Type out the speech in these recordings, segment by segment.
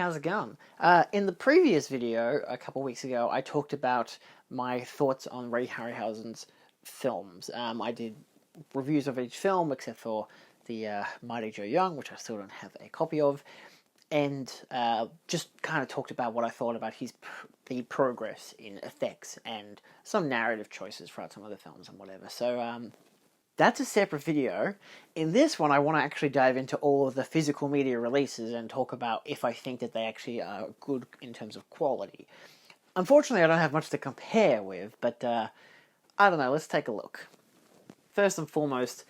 how's it going? In the previous video, a couple weeks ago, I talked about my thoughts on Ray Harryhausen's films. I did reviews of each film, except for the Mighty Joe Young, which I still don't have a copy of, and just kind of talked about what I thought about the progress in effects and some narrative choices throughout some of the films and whatever. So, that's a separate video. In this one, I want to actually dive into all of the physical media releases and talk about if I think that they actually are good in terms of quality. Unfortunately, I don't have much to compare with, but I don't know, let's take a look. First and foremost,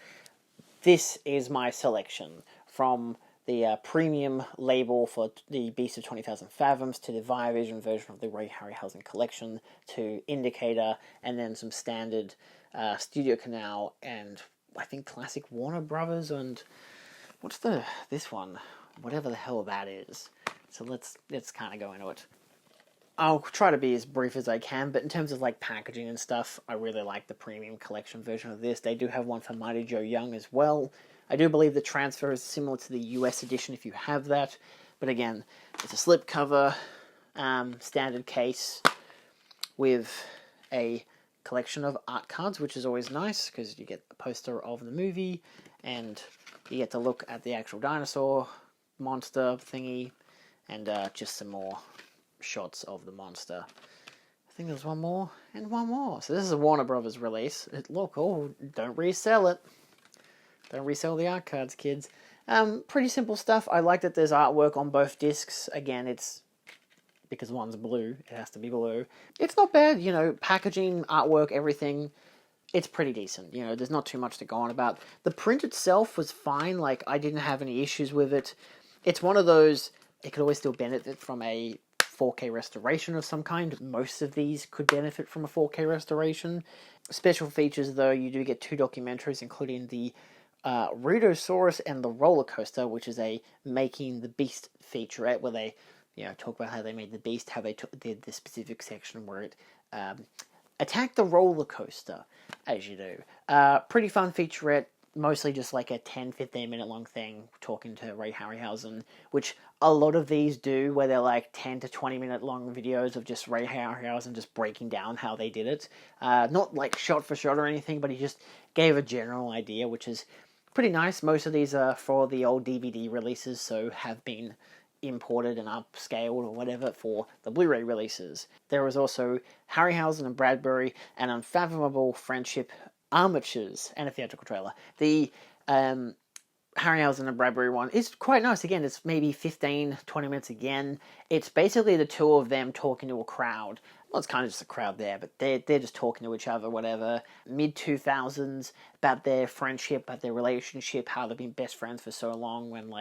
this is my selection from the premium label for the Beast of 20,000 Fathoms to the Viavision version of the Ray Harryhausen collection to Indicator, and then some standard Studio Canal and I think classic Warner Brothers, and what's this one? Whatever the hell that is. So let's kind of go into it. I'll try to be as brief as I can, but in terms of like packaging and stuff, I really like the premium collection version of this. They do have one for Mighty Joe Young as well. I do believe the transfer is similar to the US edition if you have that, but again, it's a slipcover, standard case with a collection of art cards, which is always nice because you get a poster of the movie and you get to look at the actual dinosaur monster thingy and just some more shots of the monster. I think there's one more and one more. So this is a Warner Brothers release. Look, don't resell it. Don't resell the art cards, kids. Pretty simple stuff. I like that there's artwork on both discs. Again, it's because one's blue, it has to be blue. It's not bad, packaging, artwork, everything. It's pretty decent, there's not too much to go on about. The print itself was fine, I didn't have any issues with it. It's one of those, it could always still benefit from a 4K restoration of some kind. Most of these could benefit from a 4K restoration. Special features, though, you do get 2 documentaries, including the Rhedosaurus and the Roller Coaster, which is a Making the Beast featurette, where they talk about how they made the Beast, how they did the specific section where it attacked the roller coaster, as you do. Pretty fun featurette, mostly just like a 10-15 minute long thing, talking to Ray Harryhausen, which a lot of these do, where they're like 10 to 20 minute long videos of just Ray Harryhausen just breaking down how they did it. Not like shot for shot or anything, but he just gave a general idea, which is pretty nice. Most of these are for the old DVD releases, so have been imported and upscaled or whatever for the Blu-ray releases. There was also Harryhausen and Bradbury, An Unfathomable Friendship, Amateurs, and a theatrical trailer. The Harryhausen and Bradbury one is quite nice. Again, it's maybe 15-20 minutes again. It's basically the two of them talking to a crowd. Well, it's kind of just a crowd there, but they're just talking to each other, whatever. Mid-2000s, about their friendship, about their relationship, how they've been best friends for so long, when,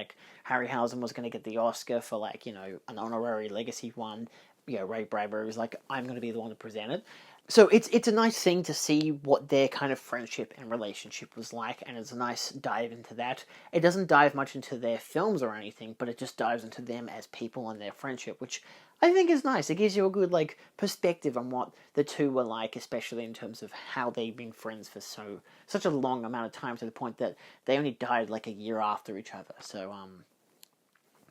Harryhausen was going to get the Oscar for, an honorary legacy one. Ray Bradbury was like, I'm going to be the one to present it. So it's a nice thing to see what their kind of friendship and relationship was like, and it's a nice dive into that. It doesn't dive much into their films or anything, but it just dives into them as people and their friendship, which I think is nice. It gives you a good, perspective on what the two were like, especially in terms of how they've been friends for such a long amount of time, to the point that they only died, a year after each other. So,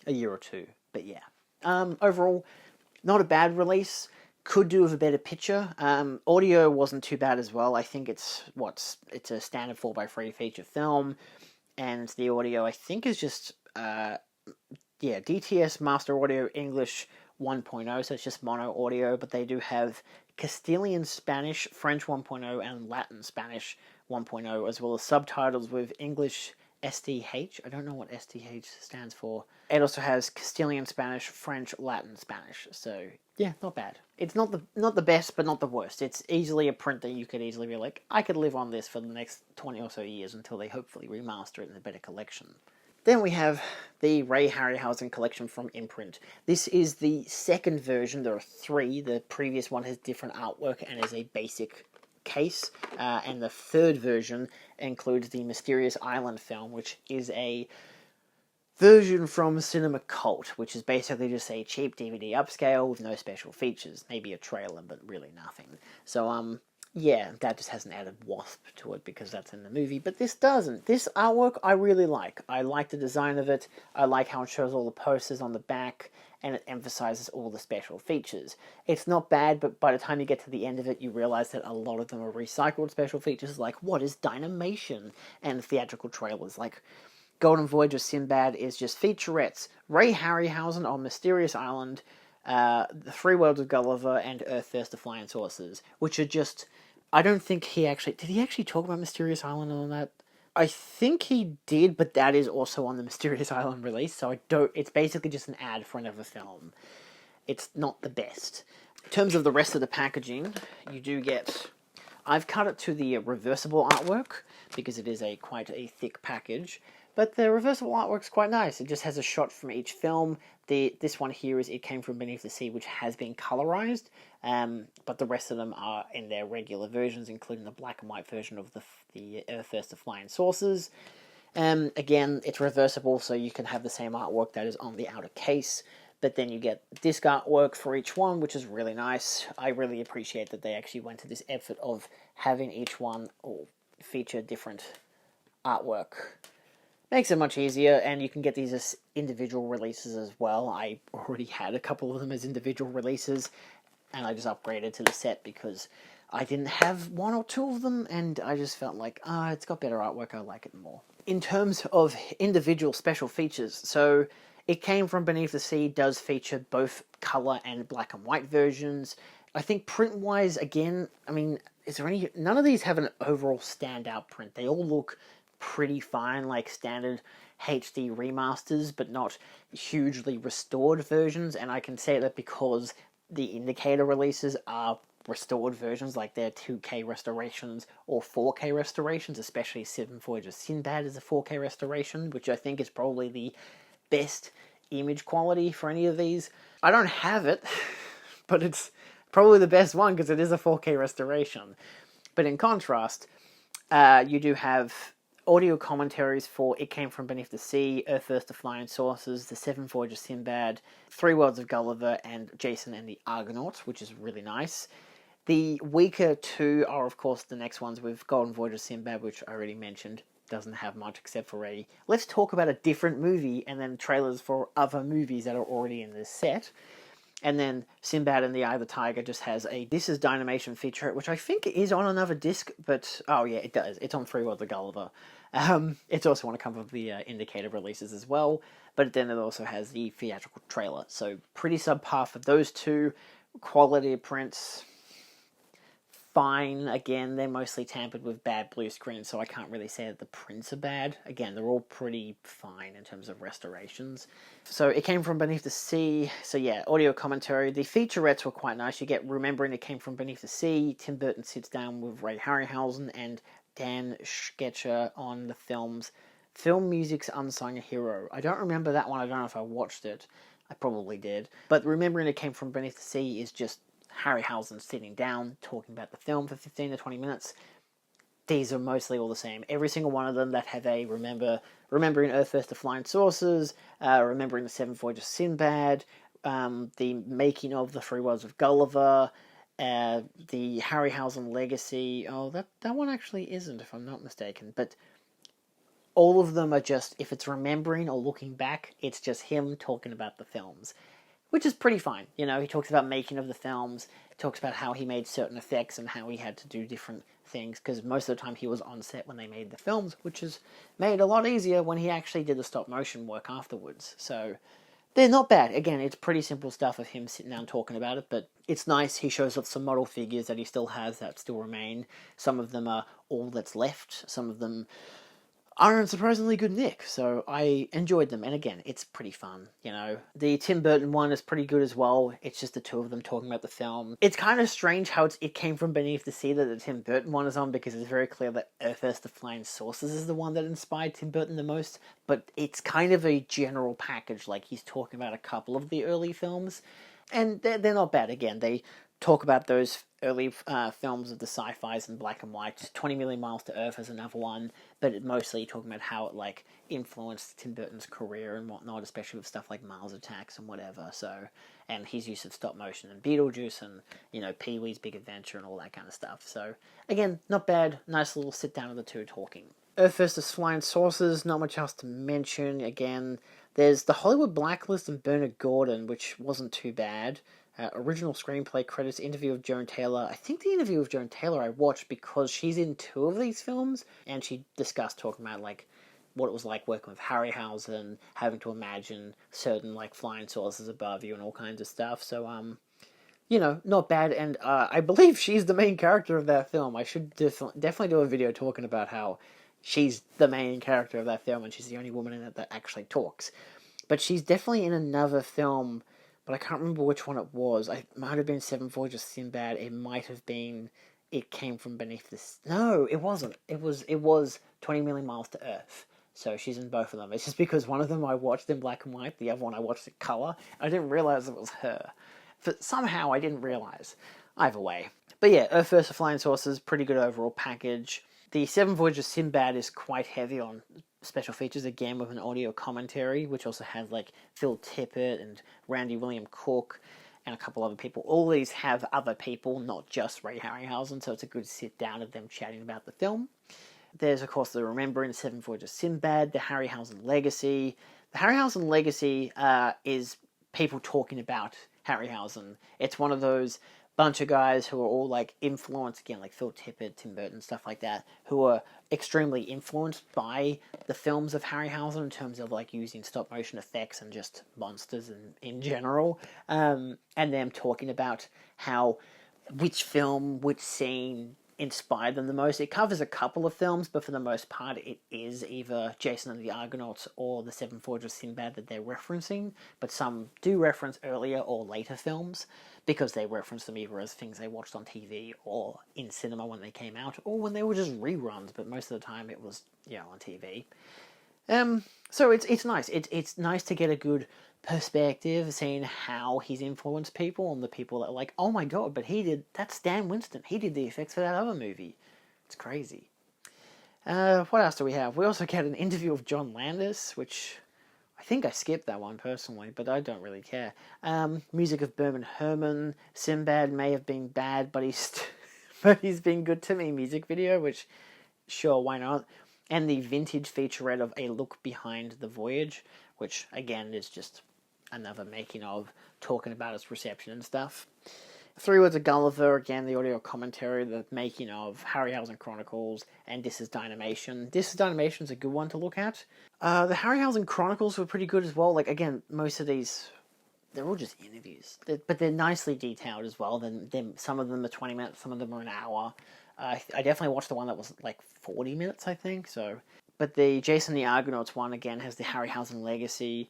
a year or two. But yeah. Overall, not a bad release. Could do with a better picture. Audio wasn't too bad as well. I think it's a standard 4x3 feature film, and the audio I think is just DTS Master Audio English 1.0, so it's just mono audio, but they do have Castilian Spanish, French 1.0, and Latin Spanish 1.0, as well as subtitles with English STH. I don't know what STH stands for. It also has Castilian Spanish, French, Latin Spanish. So yeah, not bad. It's not the best, but not the worst. It's easily a print that you could easily be like, I could live on this for the next 20 or so years until they hopefully remaster it in a better collection. Then we have the Ray Harryhausen collection from Imprint. This is the second version. There are 3. The previous one has different artwork and is a basic case, and the third version includes the Mysterious Island film, which is a version from Cinema Cult, which is basically just a cheap DVD upscale with no special features. Maybe a trailer, but really nothing. So, Yeah, that just has an added wasp to it because that's in the movie, but this doesn't. This artwork I really like. I like the design of it, I like how it shows all the posters on the back, and it emphasizes all the special features. It's not bad, but by the time you get to the end of it, you realize that a lot of them are recycled special features, like what is Dynamation, and theatrical trailers, like Golden Voyage of Sinbad is just featurettes. Ray Harryhausen on Mysterious Island, The Three Worlds of Gulliver, and Earth, Thirst of Flying Saucers, which are just... I don't think he actually... Did he actually talk about Mysterious Island on that? I think he did, but that is also on the Mysterious Island release, so I don't... It's basically just an ad for another film. It's not the best. In terms of the rest of the packaging, you do get... I've cut it to the reversible artwork, because it is quite a thick package. But the reversible artwork's quite nice. It just has a shot from each film. This one here is It Came From Beneath the Sea, which has been colorized, but the rest of them are in their regular versions, including the black and white version of the Earth, Thirst of Flying Saucers. Again, it's reversible, so you can have the same artwork that is on the outer case, but then you get disc artwork for each one, which is really nice. I really appreciate that they actually went to this effort of having each one feature different artwork. Makes it much easier, and you can get these as individual releases as well. I already had a couple of them as individual releases, and I just upgraded to the set because I didn't have one or two of them, and I just felt like, it's got better artwork, I like it more. In terms of individual special features, so It Came From Beneath the Sea does feature both color and black and white versions. I think print-wise, again, I mean, none of these have an overall standout print. They all look pretty fine, like standard HD remasters, but not hugely restored versions, and I can say that because the indicator releases are restored versions, like they're 2K restorations or 4K restorations, especially Seven Voyages of Sinbad is a 4K restoration, which I think is probably the best image quality for any of these. I don't have it, but it's probably the best one because it is a 4K restoration. But in contrast, you do have audio commentaries for It Came From Beneath the Sea, Earth, Thirst of Flying Saucers, The Seven Voyages of Sinbad, Three Worlds of Gulliver, and Jason and the Argonauts, which is really nice. The weaker two are, of course, the next ones with Golden Voyage of Sinbad, which I already mentioned. Doesn't have much except for let's talk about a different movie, and then trailers for other movies that are already in this set. And then Sinbad and the Eye of the Tiger just has a This Is Dynamation feature, which I think is on another disc, but oh yeah, it does. It's on Three Worlds of Gulliver. It's also on a couple of the indicator releases as well, but then it also has the theatrical trailer. So pretty subpar for those two. Quality of prints, fine. Again, they're mostly tampered with bad blue screen, so I can't really say that the prints are bad. Again, they're all pretty fine in terms of restorations. So It Came From Beneath the Sea. So yeah, audio commentary. The featurettes were quite nice. You get Remembering It Came From Beneath the Sea. Tim Burton sits down with Ray Harryhausen and Dan Sketcher on the film's Film Music's Unsung Hero. I don't remember that one. I don't know if I watched it. I probably did. But Remembering It Came From Beneath the Sea is just Harryhausen sitting down, talking about the film for 15 to 20 minutes. These are mostly all the same. Every single one of them that have a Remembering Earth, Thirst of Flying Saucers, Remembering the Seven Voyages of Sinbad, the making of the Three Worlds of Gulliver, the Harryhausen Legacy. Oh, that one actually isn't, if I'm not mistaken. But all of them are just, if it's remembering or looking back, it's just him talking about the films, which is pretty fine. You know, he talks about making of the films, he talks about how he made certain effects and how he had to do different things, because most of the time he was on set when they made the films, which is made a lot easier when he actually did the stop-motion work afterwards. So they're not bad. Again, it's pretty simple stuff of him sitting down talking about it, but it's nice. He shows off some model figures that he still has that still remain. Some of them are all that's left. Some of them are in surprisingly good nick, so I enjoyed them, and again, it's pretty fun, you know. The Tim Burton one is pretty good as well. It's just the two of them talking about the film. It's kind of strange how It Came From Beneath the Sea that the Tim Burton one is on, because it's very clear that Earth, Thirst of Flying Saucers is the one that inspired Tim Burton the most, but it's kind of a general package, like he's talking about a couple of the early films, and they're not bad. Again, they talk about those early films of the sci-fis in black and white. 20 Million Miles to Earth is another one, but it mostly talking about how it like influenced Tim Burton's career and whatnot, especially with stuff like Mars Attacks and whatever. So, and his use of stop motion and Beetlejuice and, you know, Pee-wee's Big Adventure and all that kind of stuff. So again, not bad. Nice little sit down of the two talking. Earth vs. Flying Saucers, not much else to mention. Again, there's the Hollywood Blacklist and Bernard Gordon, which wasn't too bad. Original screenplay credits, interview of Joan Taylor. I think the interview of Joan Taylor I watched because she's in 2 of these films, and she discussed talking about like what it was like working with Harryhausen, having to imagine certain like flying saucers above you and all kinds of stuff. So you know, not bad. And I believe she's the main character of that film. I should definitely do a video talking about how she's the main character of that film, and she's the only woman in it that actually talks. But she's definitely in another film, but I can't remember which one it was. It might have been Seven Voyages of Sinbad. It might have been It Came From Beneath the... No, it wasn't. It was 20 Million Miles to Earth. So she's in both of them. It's just because one of them I watched in black and white, the other one I watched in colour. I didn't realise it was her. But somehow I didn't realise. Either way. But yeah, Earth vs. Flying Saucers, pretty good overall package. The Seven Voyages of Sinbad is quite heavy on special features, again with an audio commentary, which also has like Phil Tippett and Randy William Cook and a couple other people. All these have other people, not just Ray Harryhausen, so it's a good sit down of them chatting about the film. There's, of course, the Remembering Seven Voyages of Sinbad, the Harryhausen Legacy. The Harryhausen Legacy is people talking about Harryhausen. It's one of those bunch of guys who are all like influenced, again, like Phil Tippett, Tim Burton, stuff like that, who are extremely influenced by the films of Harryhausen in terms of like using stop motion effects and just monsters in general, and them talking about how which film, which scene inspired them the most. It covers a couple of films, but for the most part it is either Jason and the Argonauts or the Seven Voyages of Sinbad that they're referencing, but some do reference earlier or later films because they reference them either as things they watched on TV or in cinema when they came out, or when they were just reruns, but most of the time it was, you know, on TV. So it's nice. It's nice to get a good perspective, seeing how he's influenced people and the people that are like, oh my god, but that's Stan Winston. He did the effects for that other movie. It's crazy. What else do we have? We also get an interview of John Landis, which I think I skipped that one personally, but I don't really care. Music of Berman Herman. Sinbad may have been bad, but he's been good to me music video, which sure, why not? And the vintage featurette of A Look Behind the Voyage, which again is just another making of, talking about its reception and stuff. 3 Words of Gulliver, again, the audio commentary, the making of, Harryhausen Chronicles, and This Is Dynamation. This Is Dynamation is a good one to look at. The Harryhausen Chronicles were pretty good as well. Like, again, most of these, they're all just interviews, but they're nicely detailed as well. Then some of them are 20 minutes, some of them are an hour. I definitely watched the one that was like 40 minutes, I think. So, but the Jason the Argonauts one, again, has the Harryhausen Legacy,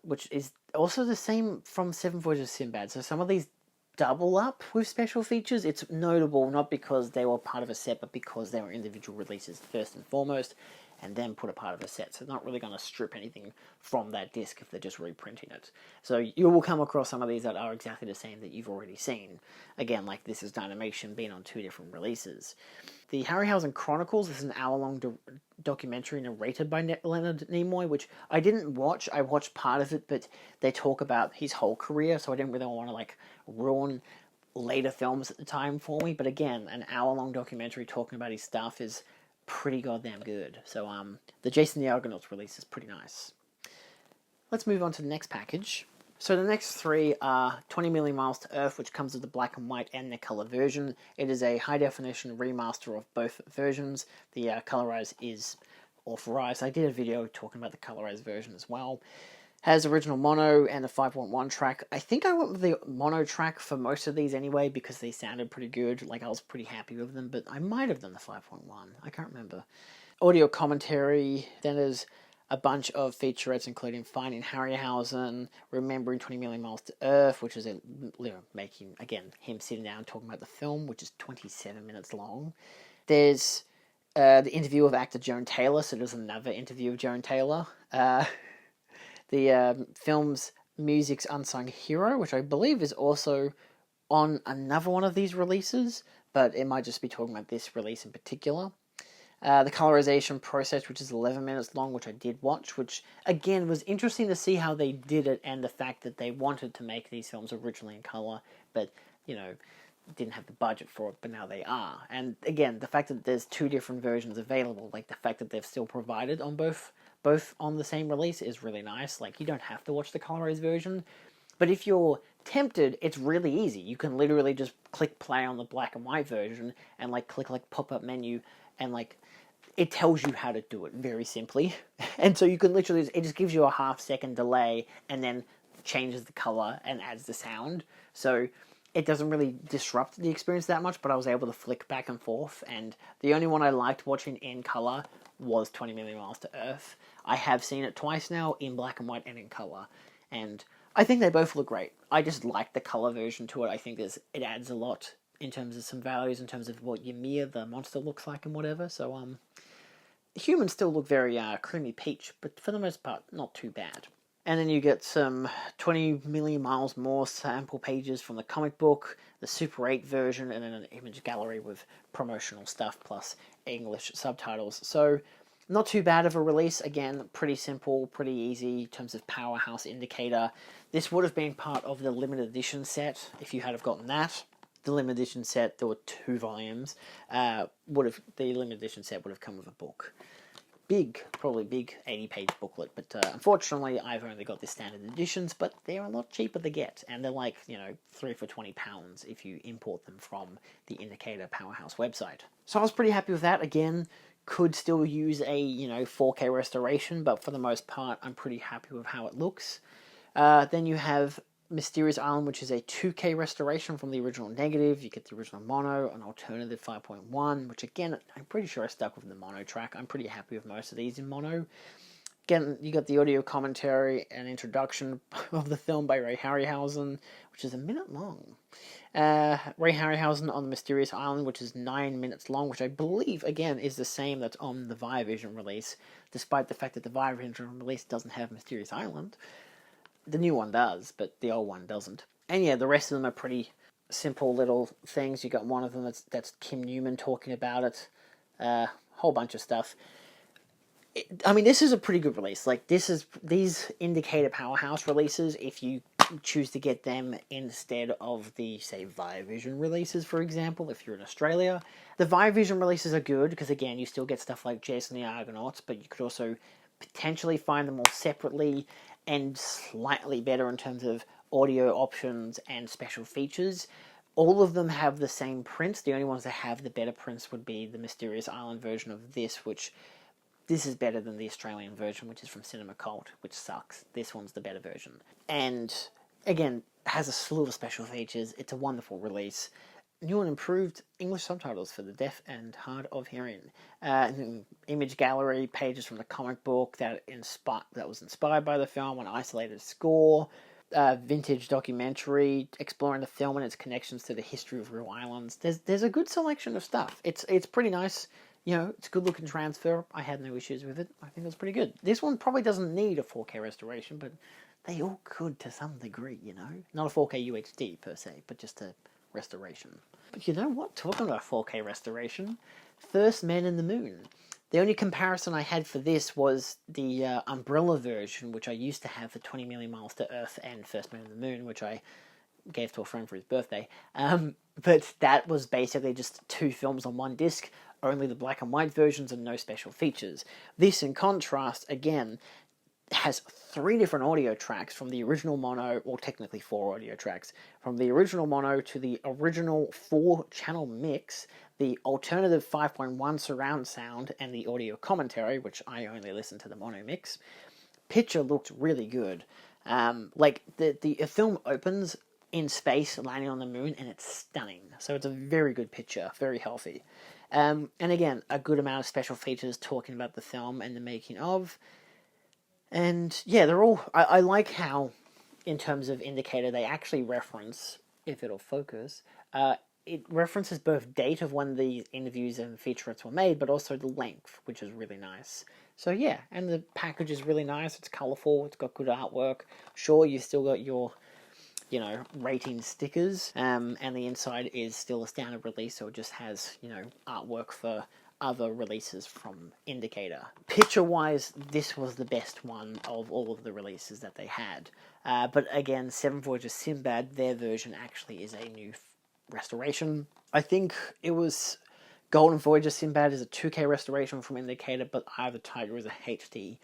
which is also the same from Seven Voyages of Sinbad. So some of these double up with special features. It's notable not because they were part of a set, but because they were individual releases first and foremost, and then put a part of a set. So they're not really going to strip anything from that disc if they're just reprinting it. So you will come across some of these that are exactly the same that you've already seen. Again, like This Is Dynamation being on 2 different releases. The Harryhausen Chronicles is an hour-long documentary narrated by Leonard Nimoy, which I didn't watch. I watched part of it, but they talk about his whole career, so I didn't really want to like ruin later films at the time for me. But again, an hour-long documentary talking about his stuff is pretty goddamn good. So the Jason the Argonauts release is pretty nice. Let's move on to the next package. So the next 3 are 20 Million Miles to Earth, which comes with the black and white and the color version. It is a high-definition remaster of both versions. The colorized is authorized. I did a video talking about the colorized version as well. Has original mono and a 5.1 track. I think I went with the mono track for most of these anyway because they sounded pretty good. Like, I was pretty happy with them, but I might have done the 5.1. I can't remember. Audio commentary. Then there's a bunch of featurettes, including Finding Harryhausen, Remembering 20 Million Miles to Earth, which is making, again, him sitting down and talking about the film, which is 27 minutes long. There's the interview of actor Joan Taylor, so there's another interview of Joan Taylor. The film's music's unsung hero, which I believe is also on another one of these releases, but it might just be talking about this release in particular. The colorization process, which is 11 minutes long, which I did watch, which, again, was interesting to see how they did it, and the fact that they wanted to make these films originally in color, but, you know, didn't have the budget for it, but now they are. And, again, the fact that there's 2 different versions available, like, the fact that they've still provided on both on the same release is really nice. Like, you don't have to watch the colorized version, but if you're tempted, it's really easy. You can literally just click play on the black and white version, and, like, click, like, pop-up menu, and, like, it tells you how to do it very simply. And so you can literally, it just gives you a half-second delay and then changes the color and adds the sound. So it doesn't really disrupt the experience that much, but I was able to flick back and forth. And the only one I liked watching in color was 20 Million Miles to Earth. I have seen it twice now in black and white and in color. And I think they both look great. I just like the color version to it. I think it adds a lot in terms of some values, in terms of what Ymir, the monster, looks like and whatever. So, humans still look very creamy peach, but for the most part, not too bad. And then you get some 20 million miles more sample pages from the comic book, the Super 8 version, and then an image gallery with promotional stuff, plus English subtitles. So, not too bad of a release. Again, pretty simple, pretty easy in terms of powerhouse indicator. This would have been part of the limited edition set, if you had have gotten that. The limited edition set, there were 2 volumes, the limited edition set would have come with a book. Probably big 80-page booklet, but unfortunately I've only got the standard editions, but they're a lot cheaper to get, and they're like, 3 for £20 if you import them from the Indicator Powerhouse website. So I was pretty happy with that. Again, could still use a, 4K restoration, but for the most part I'm pretty happy with how it looks. Then you have Mysterious Island, which is a 2K restoration from the original negative. You get the original mono, an alternative 5.1, which again, I'm pretty sure I stuck with the mono track. I'm pretty happy with most of these in mono. Again, you got the audio commentary and introduction of the film by Ray Harryhausen, which is a minute long. Ray Harryhausen on the Mysterious Island, which is 9 minutes long, which I believe, again, is the same that's on the Viavision release, despite the fact that the Viavision release doesn't have Mysterious Island. The new one does, but the old one doesn't. And yeah, the rest of them are pretty simple little things. You got one of them that's Kim Newman talking about it. Whole bunch of stuff. This is a pretty good release. Like, these Indicator Powerhouse releases, if you choose to get them instead of the, say, Viavision releases, for example, if you're in Australia. The Viavision releases are good, because again, you still get stuff like Jason the Argonauts, but you could also potentially find them all separately, and slightly better in terms of audio options and special features. All of them have the same prints. The only ones that have the better prints would be the Mysterious Island version of this, which this is better than the Australian version, which is from Cinema Cult, which sucks. This one's the better version. And again, has a slew of special features. It's a wonderful release. New and improved English subtitles for the deaf and hard of hearing. Image gallery, pages from the comic book that was inspired by the film, an isolated score, vintage documentary exploring the film and its connections to the history of real islands. There's a good selection of stuff. It's pretty nice. It's a good looking transfer. I had no issues with it. I think it was pretty good. This one probably doesn't need a 4K restoration, but they all could to some degree, Not a 4K UHD per se, but just a restoration. But you know what? Talking about 4K restoration, First Man in the Moon. The only comparison I had for this was the Umbrella version, which I used to have for 20 Million Miles to Earth and First Man in the Moon, which I gave to a friend for his birthday. But that was basically just 2 films on one disc, only the black and white versions and no special features. This, in contrast, again, has 3 different audio tracks from the original mono, or technically 4 audio tracks, from the original mono to the original 4-channel mix, the alternative 5.1 surround sound, and the audio commentary, which I only listen to the mono mix. Picture looked really good. The film opens in space, landing on the moon, and it's stunning. So it's a very good picture, very healthy. And again, a good amount of special features talking about the film and the making of. And yeah, they're all... I like how, in terms of Indicator, they actually reference, if it'll focus, it references both date of when the interviews and featurettes were made, but also the length, which is really nice. So yeah, and the package is really nice. It's colourful. It's got good artwork. Sure, you've still got your you know, rating stickers, and the inside is still a standard release, so it just has, you know, artwork for other releases from Indicator. Picture-wise, this was the best one of all of the releases that they had. But again, Seven Voyages Sinbad, their version actually is a new restoration. I think it was Golden Voyages Sinbad is a 2K restoration from Indicator, but Eye of the Tiger is a HD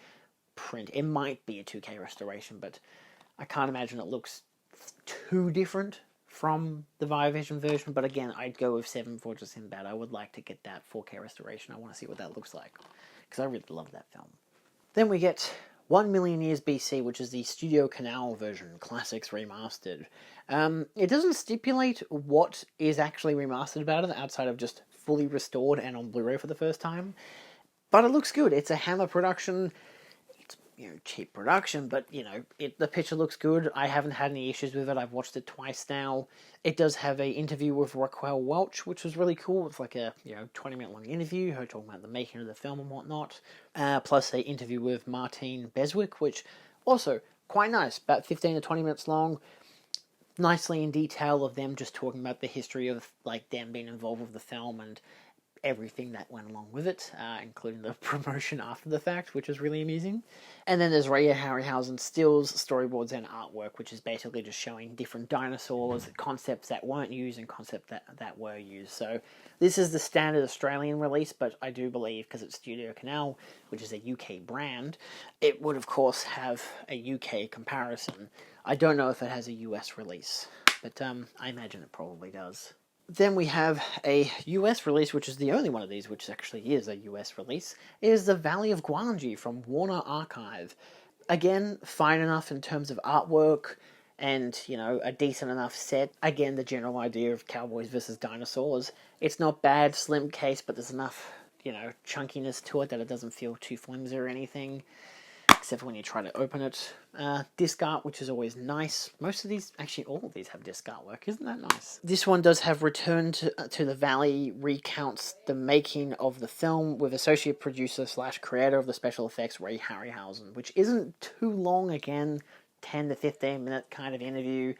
print. It might be a 2K restoration, but I can't imagine it looks too different from the Viavision version, but again, I'd go with Seven Voyages Sinbad. I would like to get that 4K restoration. I want to see what that looks like, because I really love that film. Then we get 1 Million Years BC, which is the Studio Canal version, Classics Remastered. It doesn't stipulate what is actually remastered about it, outside of just fully restored and on Blu-ray for the first time, but it looks good. It's a Hammer production. You know, cheap production, but you know, the picture looks good. I haven't had any issues with it. I've watched it twice now. It does have a interview with Raquel Welch, which was really cool. It's like a 20-minute long interview, her talking about the making of the film and whatnot. Plus a interview with Martine Beswick, which also quite nice, about 15 to 20 minutes long. Nicely in detail of them just talking about the history of like them being involved with the film and everything that went along with it, including the promotion after the fact, which is really amusing. And then there's Ray Harryhausen stills, storyboards, and artwork, which is basically just showing different dinosaurs, concepts that weren't used and concepts that were used. So this is the standard Australian release, but I do believe, because it's Studio Canal, which is a UK brand, it would of course have a UK comparison. I don't know if it has a US release, but I imagine it probably does. Then we have a US release, which is the only one of these which actually is a US release, is The Valley of Gwangi from Warner Archive. Again, fine enough in terms of artwork and, you know, a decent enough set. Again, the general idea of cowboys versus dinosaurs. It's not bad, slim case, but there's enough, you know, chunkiness to it that it doesn't feel too flimsy or anything, except for when you try to open it. Disc art, which is always nice. Most of these, actually all of these have disc artwork. Isn't that nice? This one does have Return to the Valley, recounts the making of the film with associate producer / creator of the special effects, Ray Harryhausen, which isn't too long, again, 10 to 15 minute kind of interview.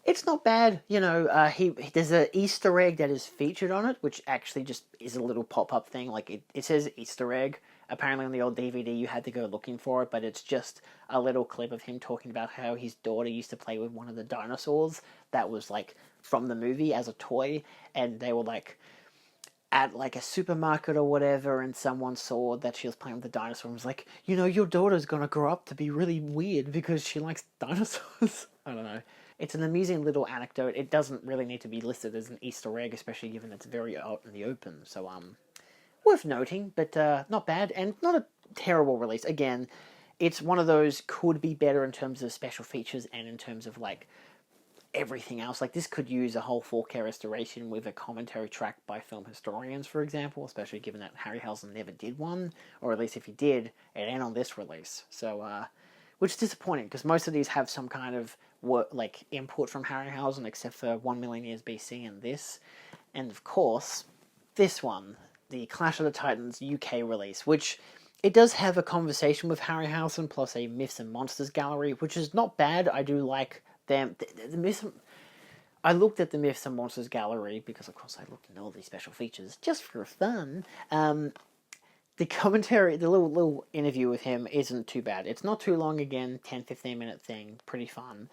It's not bad, you know. There's an Easter egg that is featured on it, which actually just is a little pop-up thing. Like, it says Easter egg. Apparently on the old DVD you had to go looking for it, but it's just a little clip of him talking about how his daughter used to play with one of the dinosaurs that was, like, from the movie as a toy, and they were, like, at, like, a supermarket or whatever, and someone saw that she was playing with the dinosaur and was like, you know, your daughter's gonna grow up to be really weird because she likes dinosaurs. I don't know. It's an amusing little anecdote. It doesn't really need to be listed as an Easter egg, especially given it's very out in the open, so, worth noting, but not bad, and not a terrible release. Again, it's one of those could be better in terms of special features and in terms of, like, everything else. Like, this could use a whole 4K restoration with a commentary track by film historians, for example, especially given that Harryhausen never did one, or at least if he did, it ain't on this release. So, which is disappointing, because most of these have some kind of input from Harryhausen, except for 1 Million Years BC and this. And, of course, this one, the Clash of the Titans UK release, which it does have a conversation with Harryhausen plus a Myths and Monsters gallery, which is not bad. I do like them. I looked at the Myths and Monsters gallery because, of course, I looked at all these special features just for fun. The commentary, the little interview with him isn't too bad. It's not too long, again, 10-15 minute thing, pretty fun.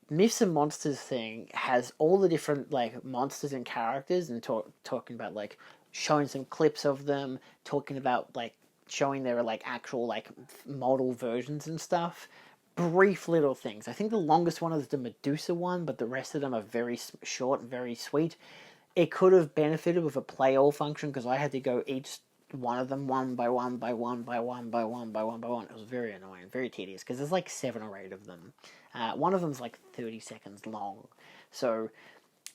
Myths and Monsters thing has all the different, like, monsters and characters, and talking about, like, showing some clips of them, talking about, like, showing their, like, actual, like, model versions and stuff. Brief little things. I think the longest one is the Medusa one, but the rest of them are very short and very sweet. It could have benefited with a play all function, because I had to go each one of them one by one by one by one by one by one by one. It was very annoying, very tedious, because there's like 7 or 8 of them. One of them's like 30 seconds long, so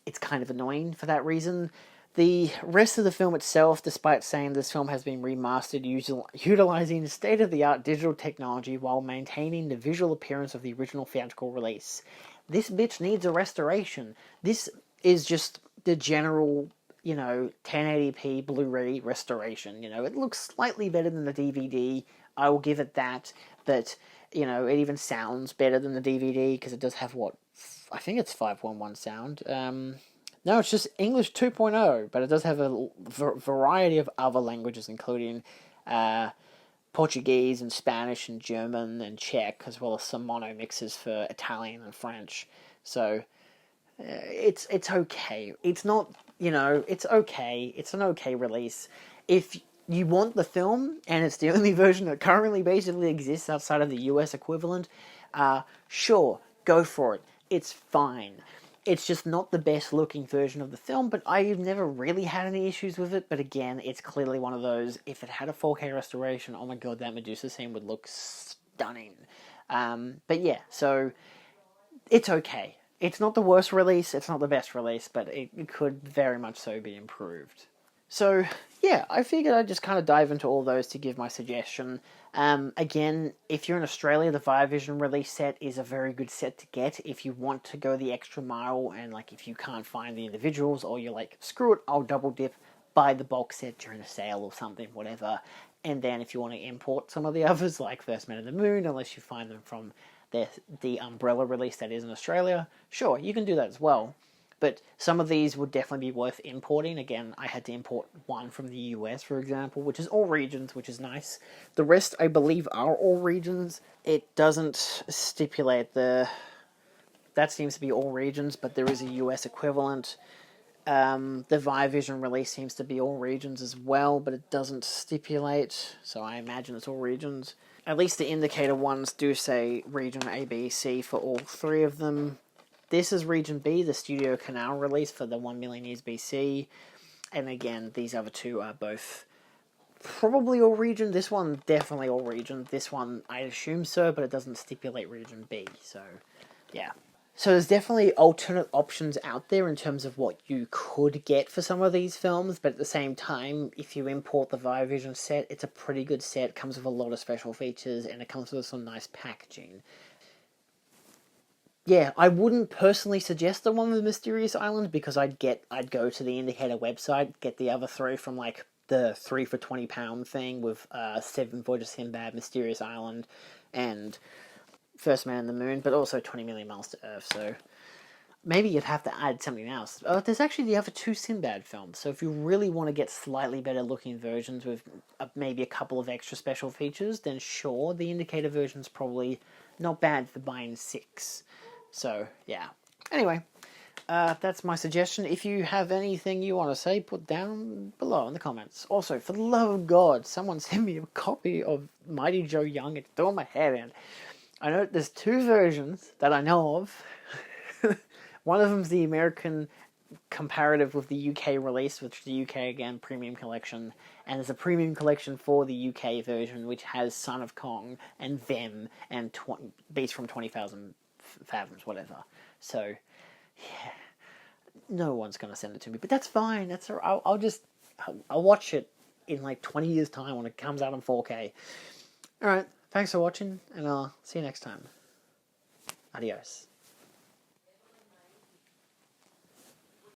it's kind of annoying for that reason. The rest of the film itself, despite saying this film has been remastered utilizing state-of-the-art digital technology while maintaining the visual appearance of the original theatrical release, this bitch needs a restoration. This is just the general, 1080p Blu-ray restoration. It looks slightly better than the DVD. I will give it that. But, you know, it even sounds better than the DVD, because it does have, what, I think it's 5.1 sound. No, it's just English 2.0, but it does have a variety of other languages, including Portuguese and Spanish and German and Czech, as well as some mono mixes for Italian and French. So it's okay. It's not, you know, it's okay. It's an okay release. If you want the film, and it's the only version that currently basically exists outside of the US equivalent, sure, go for it. It's fine. It's just not the best looking version of the film, but I've never really had any issues with it. But again, it's clearly one of those, if it had a 4K restoration, oh my god, that Medusa scene would look stunning. But yeah, so it's okay. It's not the worst release, it's not the best release, but it could very much so be improved. So, yeah, I figured I'd just kind of dive into all those to give my suggestion. Again, if you're in Australia, the Viavision release set is a very good set to get if you want to go the extra mile, and like if you can't find the individuals, or you're like, screw it, I'll double dip, buy the box set during a sale or something, whatever. And then if you want to import some of the others, like First Man in the Moon, unless you find them from the Umbrella release that is in Australia, sure, you can do that as well. But some of these would definitely be worth importing. Again, I had to import one from the US, for example, which is all regions, which is nice. The rest, I believe, are all regions. It doesn't stipulate that seems to be all regions, but there is a US equivalent. The Viavision release seems to be all regions as well, but it doesn't stipulate, so I imagine it's all regions. At least the indicator ones do say region A, B, C for all three of them. This is Region B, the Studio Canal release for the 1 million years BC. And again, these other two are both probably all region. This one, definitely all region. This one, I assume so, but it doesn't stipulate Region B. So, yeah. So there's definitely alternate options out there in terms of what you could get for some of these films. But at the same time, if you import the Viavision set, it's a pretty good set. It comes with a lot of special features, and it comes with some nice packaging. Yeah, I wouldn't personally suggest the one with Mysterious Island, because I'd go to the Indicator website, get the other three from like the 3 for £20 thing with 7 Voyages Sinbad, Mysterious Island, and First Man in the Moon, but also 20 Million Miles to Earth. So maybe you'd have to add something else. There's actually the other 2 Sinbad films, so if you really want to get slightly better looking versions with maybe a couple of extra special features, then sure, the Indicator version's probably not bad for buying 6. So, yeah. Anyway, that's my suggestion. If you have anything you want to say, put down below in the comments. Also, for the love of God, someone send me a copy of Mighty Joe Young. It's doing my head in. I know there's 2 versions that I know of. One of them's the American comparative with the UK release, which the UK, again, premium collection. And there's a premium collection for the UK version, which has Son of Kong and Them and Beast from 20,000 Fathoms, whatever. So, yeah, no one's gonna send it to me, but that's fine. That's I'll watch it in like 20 years' time when it comes out in 4K. All right, thanks for watching, and I'll see you next time. Adios.